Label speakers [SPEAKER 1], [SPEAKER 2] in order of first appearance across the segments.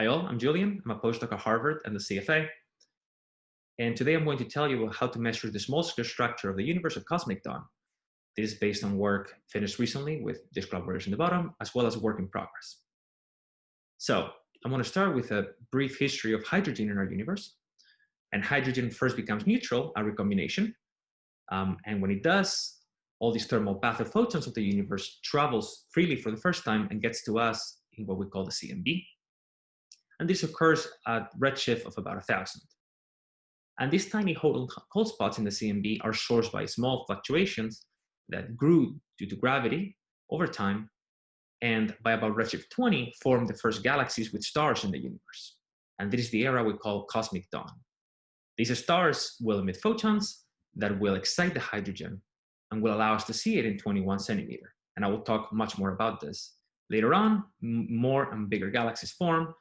[SPEAKER 1] Hi all, I'm Julian. I'm a postdoc at Harvard and the CFA. And today I'm going to tell you how to measure the small-scale structure of the universe of cosmic dawn. This is based on work finished recently with this collaboration in the bottom, as well as work in progress. So I'm going to start with a brief history of hydrogen in our universe. And hydrogen first becomes neutral at recombination. And when it does, all these thermal path of photons of the universe travels freely for the first time and gets to us in what we call the CMB. And this occurs at redshift of about 1,000. And these tiny cold spots in the CMB are sourced by small fluctuations that grew due to gravity over time, and by about redshift 20 formed the first galaxies with stars in the universe. And this is the era we call cosmic dawn. These stars will emit photons that will excite the hydrogen and will allow us to see it in 21 centimeter. And I will talk much more about this. Later on, more and bigger galaxies form,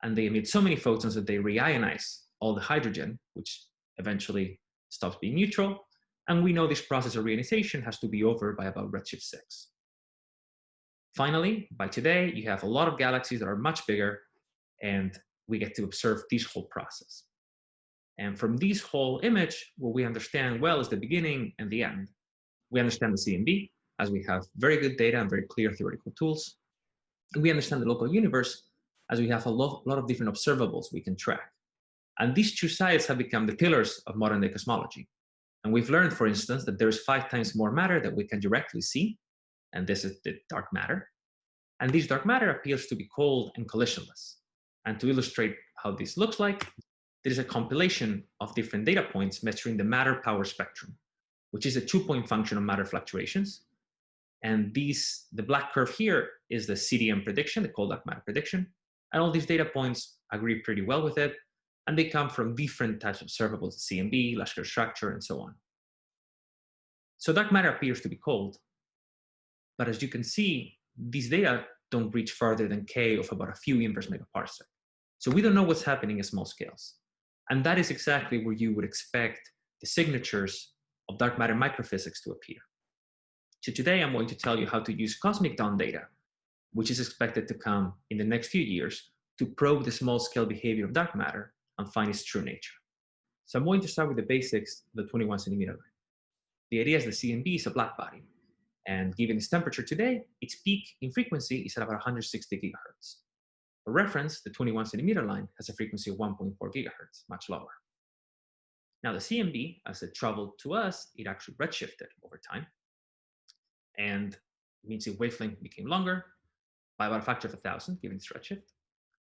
[SPEAKER 1] and they emit so many photons that they reionize all the hydrogen, which eventually stops being neutral. And we know this process of reionization has to be over by about redshift 6. Finally, by today, you have a lot of galaxies that are much bigger, and we get to observe this whole process. And from this whole image, what we understand well is the beginning and the end. We understand the CMB, as we have very good data and very clear theoretical tools. And we understand the local universe, as we have a lot of different observables we can track. And these two sides have become the pillars of modern day cosmology. And we've learned, for instance, that there's 5 times more matter that we can directly see, and this is the dark matter. And this dark matter appears to be cold and collisionless. And to illustrate how this looks like, there is a compilation of different data points measuring the matter power spectrum, which is a 2-point function of matter fluctuations. And the black curve here is the CDM prediction, the cold dark matter prediction. And all these data points agree pretty well with it. And they come from different types of observables, CMB, large-scale structure, and so on. So dark matter appears to be cold. But as you can see, these data don't reach farther than K of about a few inverse megaparsec. So we don't know what's happening at small scales. And that is exactly where you would expect the signatures of dark matter microphysics to appear. So today I'm going to tell you how to use cosmic dawn data, which is expected to come in the next few years, to probe the small-scale behavior of dark matter and find its true nature. So I'm going to start with the basics of the 21 centimeter line. The idea is the CMB is a black body, and given its temperature today, its peak in frequency is at about 160 gigahertz. For reference, the 21 centimeter line has a frequency of 1.4 gigahertz, much lower. Now the CMB, as it traveled to us, it actually redshifted over time, and it means its wavelength became longer by about a factor of 1,000, given its redshift.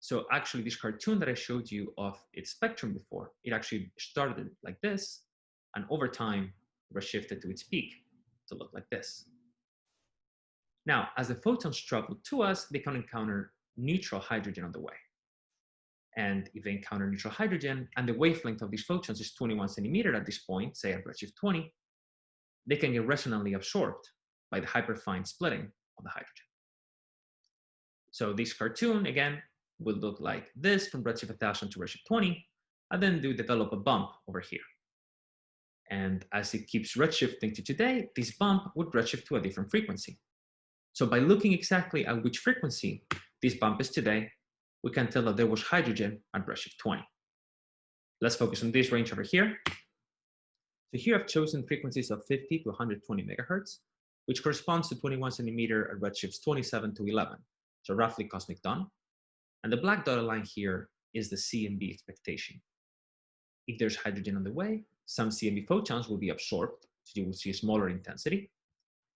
[SPEAKER 1] So actually, this cartoon that I showed you of its spectrum before, it actually started like this, and over time, redshifted to its peak to look like this. Now, as the photons travel to us, they can encounter neutral hydrogen on the way. And if they encounter neutral hydrogen, and the wavelength of these photons is 21 centimeter at this point, say at redshift 20, they can get resonantly absorbed by the hyperfine splitting of the hydrogen. So this cartoon, again, will look like this from redshift 1,000 to redshift 20, and then develop a bump over here. And as it keeps redshifting to today, this bump would redshift to a different frequency. So by looking exactly at which frequency this bump is today, we can tell that there was hydrogen at redshift 20. Let's focus on this range over here. So here I've chosen frequencies of 50 to 120 megahertz, which corresponds to 21 centimeter at redshifts 27 to 11, so roughly cosmic dawn. And the black dotted line here is the CMB expectation. If there's hydrogen on the way, some CMB photons will be absorbed, so you will see a smaller intensity.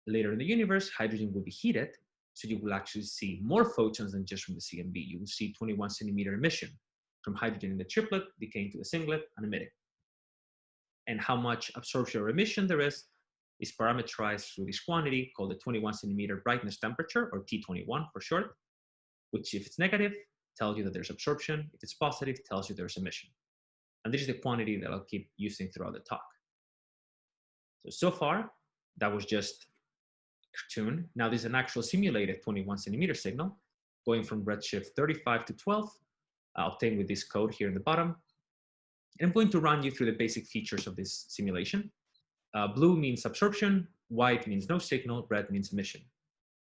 [SPEAKER 1] Later in the universe, hydrogen will be heated, so you will actually see more photons than just from the CMB. You will see 21 centimeter emission from hydrogen in the triplet decaying to the singlet and emitting. And how much absorption or emission there is parameterized through this quantity called the 21 centimeter brightness temperature, or T21 for short, which if it's negative, tells you that there's absorption. If it's positive, tells you there's emission. And this is the quantity that I'll keep using throughout the talk. So far, that was just a cartoon. Now there's an actual simulated 21 centimeter signal going from redshift 35 to 12, obtained with this code here in the bottom. And I'm going to run you through the basic features of this simulation. Blue means absorption, white means no signal, red means emission.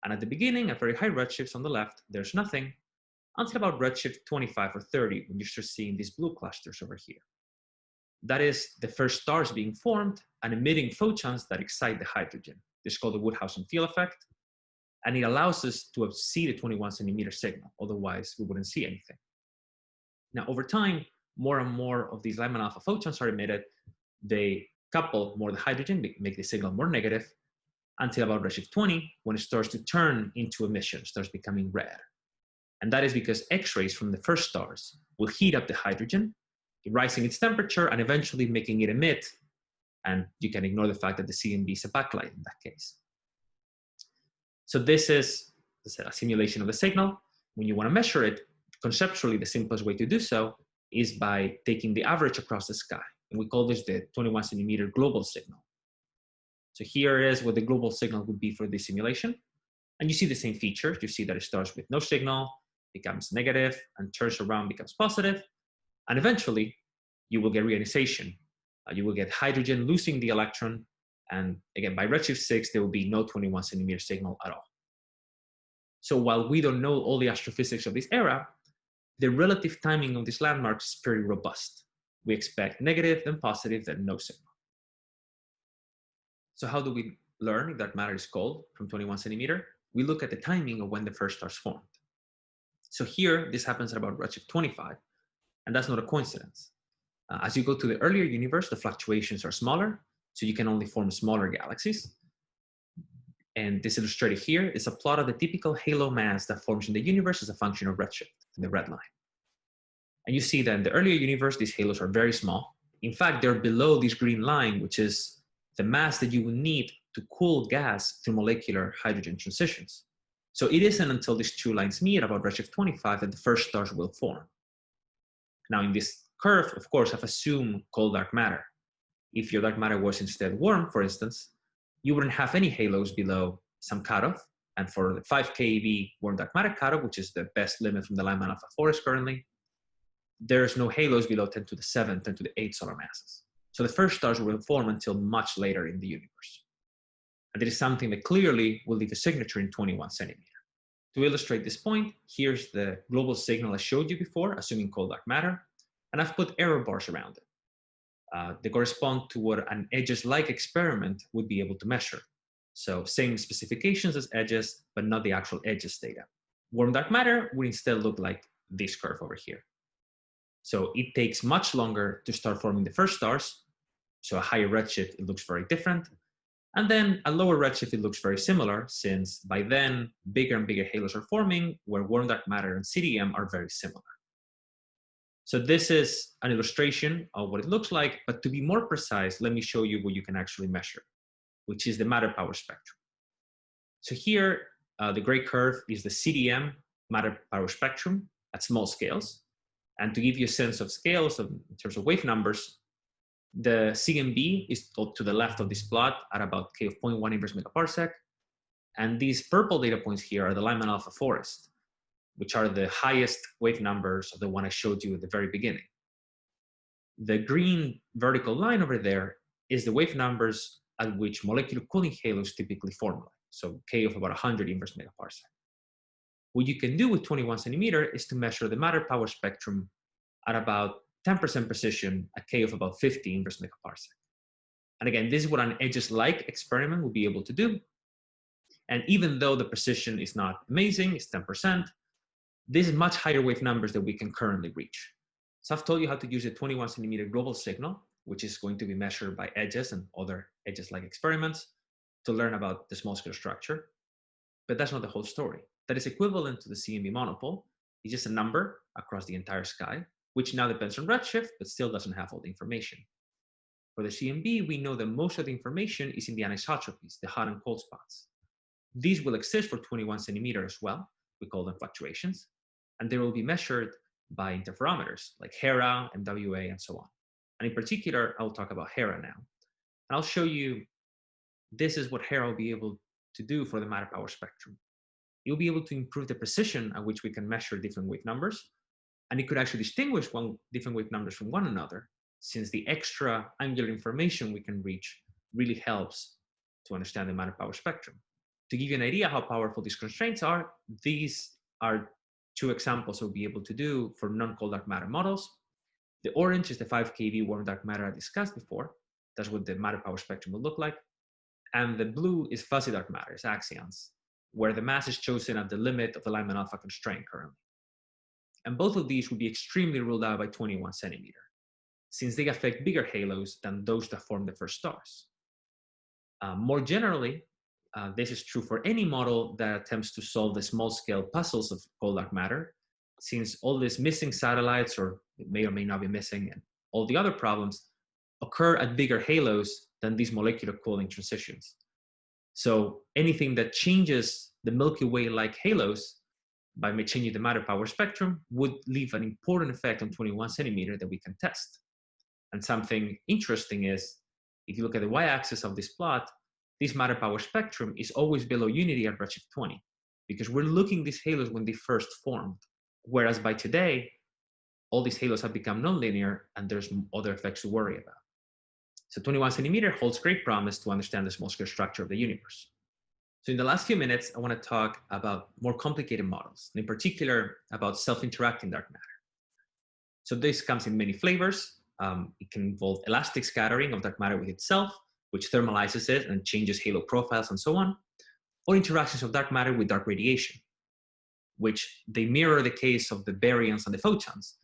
[SPEAKER 1] And at the beginning, at very high redshifts on the left, there's nothing. until about redshift 25 or 30, when you start seeing these blue clusters over here. That is the first stars being formed and emitting photons that excite the hydrogen. This is called the Woodhausen field effect, and it allows us to see the 21 centimeter signal. Otherwise, we wouldn't see anything. Now, over time, more and more of these Lyman alpha photons are emitted. They couple more the hydrogen, make the signal more negative, until about redshift 20, when it starts to turn into emission, starts becoming red. And that is because X-rays from the first stars will heat up the hydrogen, rising its temperature and eventually making it emit. And you can ignore the fact that the CMB is a backlight in that case. So this is a simulation of the signal. When you want to measure it, conceptually, the simplest way to do so is by taking the average across the sky. And we call this the 21 centimeter global signal. So here is what the global signal would be for this simulation. And you see the same features. You see that it starts with no signal, becomes negative, and turns around, becomes positive. And eventually, you will get reionization. You will get hydrogen losing the electron. And again, by redshift 6, there will be no 21 centimeter signal at all. So while we don't know all the astrophysics of this era, the relative timing of these landmarks is pretty robust. We expect negative, then positive, then no signal. So how do we learn if that matter is cold from 21 centimeter? We look at the timing of when the first stars formed. So here, this happens at about redshift 25, and that's not a coincidence. As you go to the earlier universe, the fluctuations are smaller, so you can only form smaller galaxies. And this illustrated here is a plot of the typical halo mass that forms in the universe as a function of redshift, in the red line. And you see that in the earlier universe, these halos are very small. In fact, they're below this green line, which is the mass that you would need to cool gas through molecular hydrogen transitions. So it isn't until these two lines meet about redshift 25 that the first stars will form. Now in this curve, of course, I've assumed cold dark matter. If your dark matter was instead warm, for instance, you wouldn't have any halos below some cutoff. And for the 5 keV warm dark matter cutoff, which is the best limit from the Lyman alpha forest currently, there's no halos below 10 to the 7, 10 to the 8 solar masses. So the first stars will form until much later in the universe. And it is something that clearly will leave a signature in 21 centimeter. To illustrate this point, here's the global signal I showed you before, assuming cold dark matter, and I've put error bars around it. They correspond to what an edges-like experiment would be able to measure. So same specifications as edges, but not the actual edges data. Warm dark matter would instead look like this curve over here. So it takes much longer to start forming the first stars. So a higher redshift, it looks very different. And then a lower redshift, it looks very similar, since by then, bigger and bigger halos are forming, where warm dark matter and CDM are very similar. So this is an illustration of what it looks like, but to be more precise, let me show you what you can actually measure, which is the matter power spectrum. So here, the gray curve is the CDM matter power spectrum at small scales. And to give you a sense of scales in terms of wave numbers, the CMB is to the left of this plot at about K of 0.1 inverse megaparsec. And these purple data points here are the Lyman alpha forest, which are the highest wave numbers of the one I showed you at the very beginning. The green vertical line over there is the wave numbers at which molecular cooling halos typically form, so K of about 100 inverse megaparsec. What you can do with 21 centimeter is to measure the matter power spectrum at about 10% precision at K of about 50 inverse megaparsec. And again, this is what an edges-like experiment will be able to do. And even though the precision is not amazing, it's 10%, this is much higher wave numbers that we can currently reach. So I've told you how to use a 21 centimeter global signal, which is going to be measured by edges and other edges-like experiments to learn about the small-scale structure. But that's not the whole story. That is equivalent to the CMB monopole. It's just a number across the entire sky, which now depends on redshift, but still doesn't have all the information. For the CMB, we know that most of the information is in the anisotropies, the hot and cold spots. These will exist for 21 centimeter as well. We call them fluctuations. And they will be measured by interferometers like HERA, MWA, and so on. And in particular, I'll talk about HERA now. And I'll show you, this is what HERA will be able to do for the matter power spectrum. You'll be able to improve the precision at which we can measure different wave numbers. And it could actually distinguish different wave numbers from one another, since the extra angular information we can reach really helps to understand the matter power spectrum. To give you an idea how powerful these constraints are, these are two examples we'll be able to do for non-cold dark matter models. The orange is the 5 keV warm dark matter I discussed before. That's what the matter power spectrum will look like. And the blue is fuzzy dark matter, it's axions, where the mass is chosen at the limit of the Lyman alpha constraint currently. And both of these will be extremely ruled out by 21 centimeter, since they affect bigger halos than those that form the first stars. More generally, this is true for any model that attempts to solve the small-scale puzzles of cold dark matter, since all these missing satellites, or may or may not be missing, and all the other problems occur at bigger halos than these molecular cooling transitions. So anything that changes the Milky Way-like halos by changing the matter power spectrum would leave an important effect on 21 centimeter that we can test. And something interesting is, if you look at the y-axis of this plot, this matter power spectrum is always below unity at redshift 20, because we're looking at these halos when they first formed. Whereas by today, all these halos have become nonlinear and there's other effects to worry about. So 21 centimeter holds great promise to understand the small scale structure of the universe. So in the last few minutes, I want to talk about more complicated models, and in particular about self-interacting dark matter. So this comes in many flavors. It can involve elastic scattering of dark matter with itself, which thermalizes it and changes halo profiles and so on, or interactions of dark matter with dark radiation, which they mirror the case of the baryons and the photons,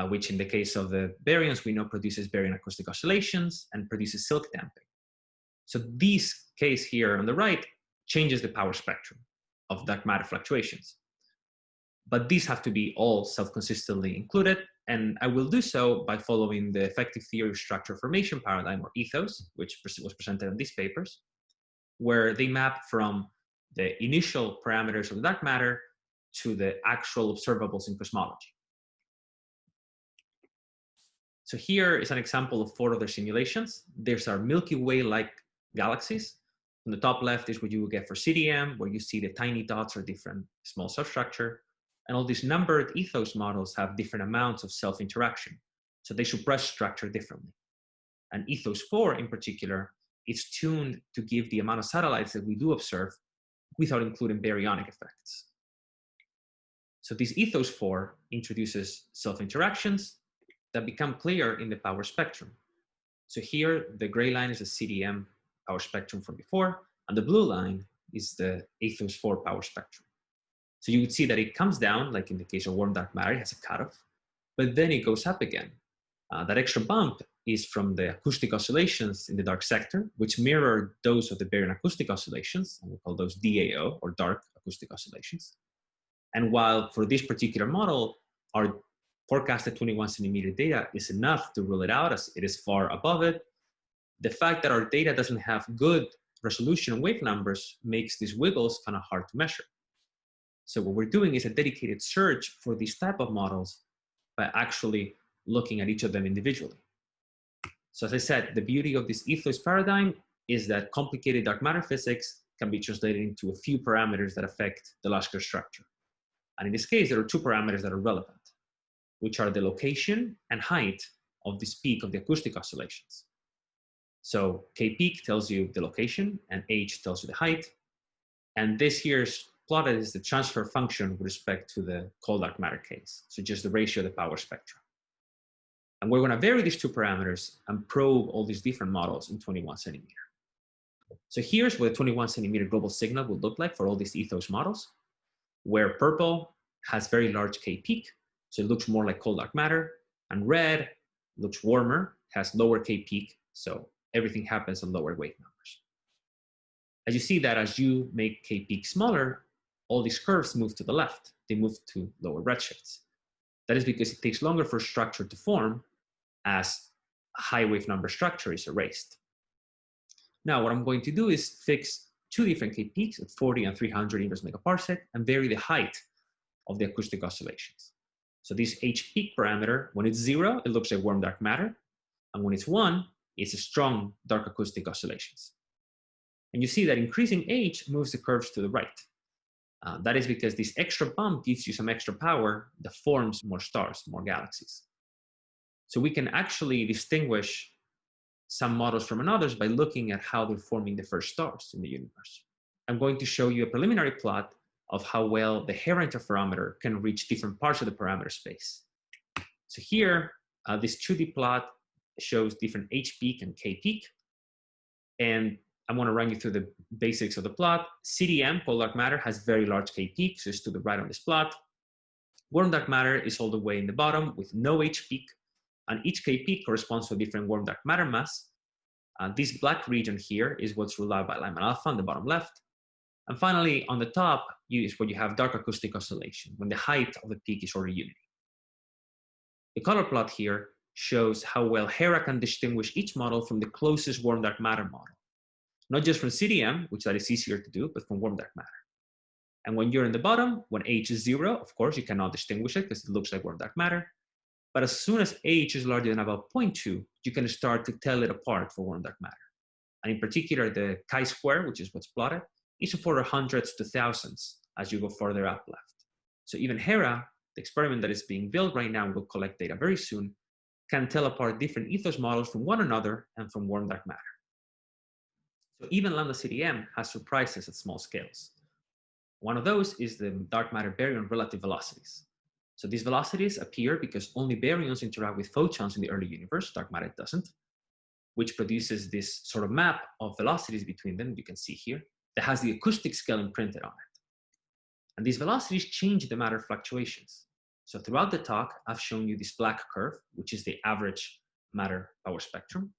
[SPEAKER 1] which in the case of the baryons, we know produces baryon acoustic oscillations and produces silk damping. So this case here on the right changes the power spectrum of dark matter fluctuations. But these have to be all self-consistently included, and I will do so by following the effective theory of structure formation paradigm, or ETHOS, which was presented in these papers, where they map from the initial parameters of the dark matter to the actual observables in cosmology. So here is an example of 4 other simulations. There's our Milky Way-like galaxies. On the top left is what you will get for CDM, where you see the tiny dots are different small substructure. And all these numbered ETHOS models have different amounts of self-interaction. So they suppress structure differently. And ETHOS 4 in particular is tuned to give the amount of satellites that we do observe without including baryonic effects. So this ETHOS 4 introduces self-interactions that become clear in the power spectrum. So here, the gray line is the CDM power spectrum from before, and the blue line is the ETHOS 4 power spectrum. So you would see that it comes down, like in the case of warm dark matter, it has a cutoff, but then it goes up again. That extra bump is from the acoustic oscillations in the dark sector, which mirror those of the baryon acoustic oscillations, and we call those DAO, or dark acoustic oscillations. And while for this particular model, our forecasted 21 centimeter data is enough to rule it out as it is far above it, the fact that our data doesn't have good resolution wave numbers makes these wiggles kind of hard to measure. So what we're doing is a dedicated search for these type of models by actually looking at each of them individually. So as I said, the beauty of this ETHOS paradigm is that complicated dark matter physics can be translated into a few parameters that affect the large-scale structure. And in this case, there are 2 parameters that are relevant, which are the location and height of this peak of the acoustic oscillations. So kpeak tells you the location and h tells you the height. And this here's plotted is the transfer function with respect to the cold dark matter case. So just the ratio of the power spectrum. And we're going to vary these 2 parameters and probe all these different models in 21 centimeter. So here's what a 21 centimeter global signal would look like for all these ETHOS models, where purple has very large kpeak, so it looks more like cold dark matter, and red looks warmer, has lower kpeak, so everything happens on lower wave numbers. As you see that as you make kpeak smaller, all these curves move to the left. They move to lower redshifts. That is because it takes longer for structure to form as a high wave number structure is erased. Now, what I'm going to do is fix 2 different kpeaks at 40 and 300 inverse megaparsec and vary the height of the acoustic oscillations. So this h peak parameter, when it's 0, it looks like warm dark matter. And when it's 1, it's a strong dark acoustic oscillations. And you see that increasing h moves the curves to the right. That is because this extra bump gives you some extra power that forms more stars, more galaxies. So we can actually distinguish some models from others by looking at how they're forming the first stars in the universe. I'm going to show you a preliminary plot of how well the HERA interferometer can reach different parts of the parameter space. So here, this 2D plot shows different H-peak and K-peak. And I want to run you through the basics of the plot. CDM, cold dark matter, has very large K-peak, so it's to the right on this plot. Warm dark matter is all the way in the bottom with no H-peak, and each K-peak corresponds to a different warm dark matter mass. This black region here is what's ruled out by Lyman alpha on the bottom left. And finally, on the top is where you have dark acoustic oscillation, when the height of the peak is order unity. The color plot here shows how well HERA can distinguish each model from the closest warm dark matter model. Not just from CDM, which that is easier to do, but from warm dark matter. And when you're in the bottom, when H is 0, of course, you cannot distinguish it because it looks like warm dark matter. But as soon as H is larger than about 0.2, you can start to tell it apart for warm dark matter. And in particular, the chi-square, which is what's plotted, is of order hundreds to thousands as you go further up left. So even HERA, the experiment that is being built right now and will collect data very soon, can tell apart different ethos models from one another and from warm dark matter. So even lambda CDM has surprises at small scales. One of those is the dark matter baryon relative velocities. So these velocities appear because only baryons interact with photons in the early universe, dark matter doesn't, which produces this sort of map of velocities between them, you can see here, that has the acoustic scale imprinted on it. And these velocities change the matter fluctuations. So throughout the talk, I've shown you this black curve, which is the average matter power spectrum.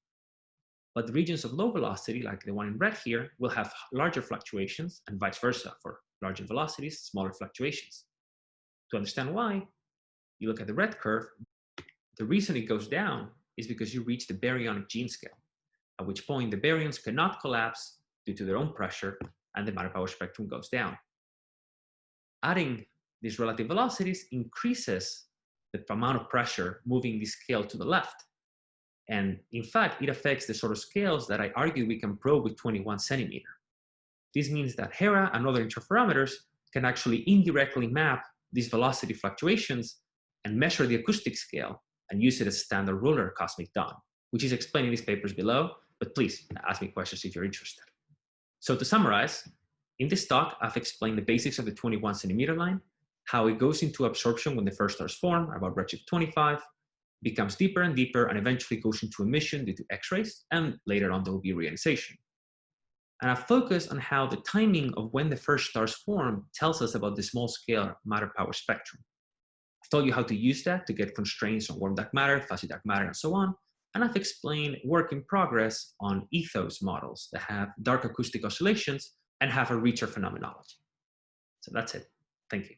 [SPEAKER 1] But the regions of low velocity, like the one in red here, will have larger fluctuations and vice versa for larger velocities, smaller fluctuations. To understand why, you look at the red curve. The reason it goes down is because you reach the baryonic gene scale, at which point the baryons cannot collapse due to their own pressure and the matter power spectrum goes down. Adding these relative velocities increases the amount of pressure moving the scale to the left. And in fact, it affects the sort of scales that I argue we can probe with 21 centimeter. This means that HERA and other interferometers can actually indirectly map these velocity fluctuations and measure the acoustic scale and use it as a standard ruler of cosmic dawn, which is explained in these papers below, but please ask me questions if you're interested. So to summarize, in this talk, I've explained the basics of the 21 centimeter line, how it goes into absorption when the first stars form, about redshift 25, becomes deeper and deeper, and eventually goes into emission due to X-rays, and later on there will be reionization. And I've focused on how the timing of when the first stars form tells us about the small scale matter power spectrum. I've told you how to use that to get constraints on warm dark matter, fuzzy dark matter, and so on. And I've explained work in progress on ETHOS models that have dark acoustic oscillations and have a Richter phenomenology. So that's it. Thank you.